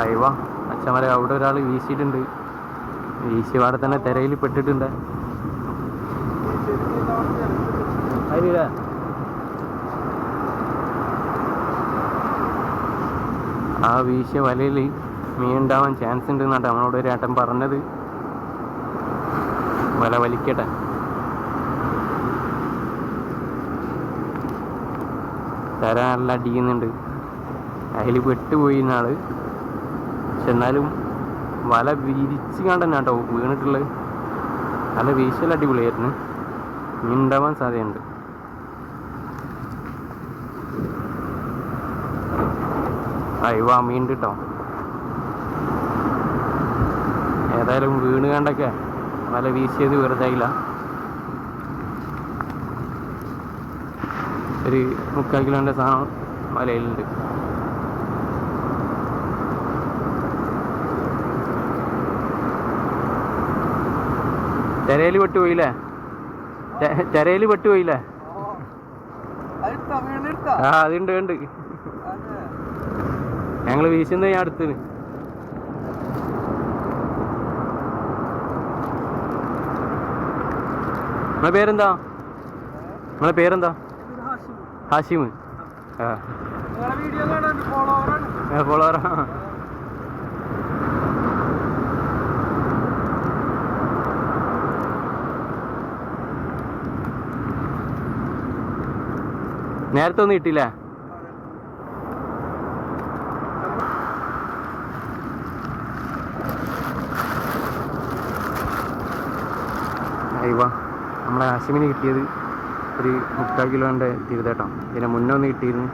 അയവാ അച്ഛന്മാരെ അവിടെ ഒരാൾ വീശിയിട്ടുണ്ട്. വീശിയപാടെ തന്നെ തിരയിൽ പെട്ടിട്ടുണ്ട്. അതിലില്ല ആ വീശിയ വലയിൽ മീൻ ഉണ്ടാവാൻ ചാൻസ് ഉണ്ട് എന്നാണ് നമ്മളോട് ഒരു ഏട്ടൻ പറഞ്ഞത്. വല വലിക്കട്ടെ. തര നല്ല അടിക്കുന്നുണ്ട്. അതിൽ പെട്ടുപോയി നാള്. പക്ഷെ എന്നാലും വല വിരിച്ച് കണ്ടെന്നെ കേട്ടോ വീണിട്ടുള്ളത്. നല്ല വീശൽ അടിപൊളിയായിരുന്നു. മീൻ ഉണ്ടാവാൻ സാധ്യതയുണ്ട്. അയവാ മീൻ കിട്ടോ. ഏതായാലും വീണ് കണ്ടൊക്കെ വല വീശിയത് വെറുതെ ആയില്ല. ഒരു 3/4 കിലോൻ്റെ സാധനം വലയിലുണ്ട്. തിരയിൽ പെട്ടുപോയില്ലേ? തിരയിൽ പെട്ടുപോയില്ലേ? ആ അതുണ്ട് ഉണ്ട്. ഞങ്ങൾ വീശുന്നത് ഞാൻ അടുത്തിന്. നിങ്ങളെ പേരെന്താ? നിങ്ങളെ പേരെന്താ? ഹാഷിം. ആ ഫോളോവറാ. നേരത്തെ ഒന്നും കിട്ടില്ല. അയ്യോ നമ്മളെ ഹാഷിമിന് കിട്ടിയത് ഒരു 3/4 കിലോൻ്റെ തിരുതേട്ടം. ഇതിന് മുന്നേ ഒന്ന് കിട്ടിയിരുന്നു.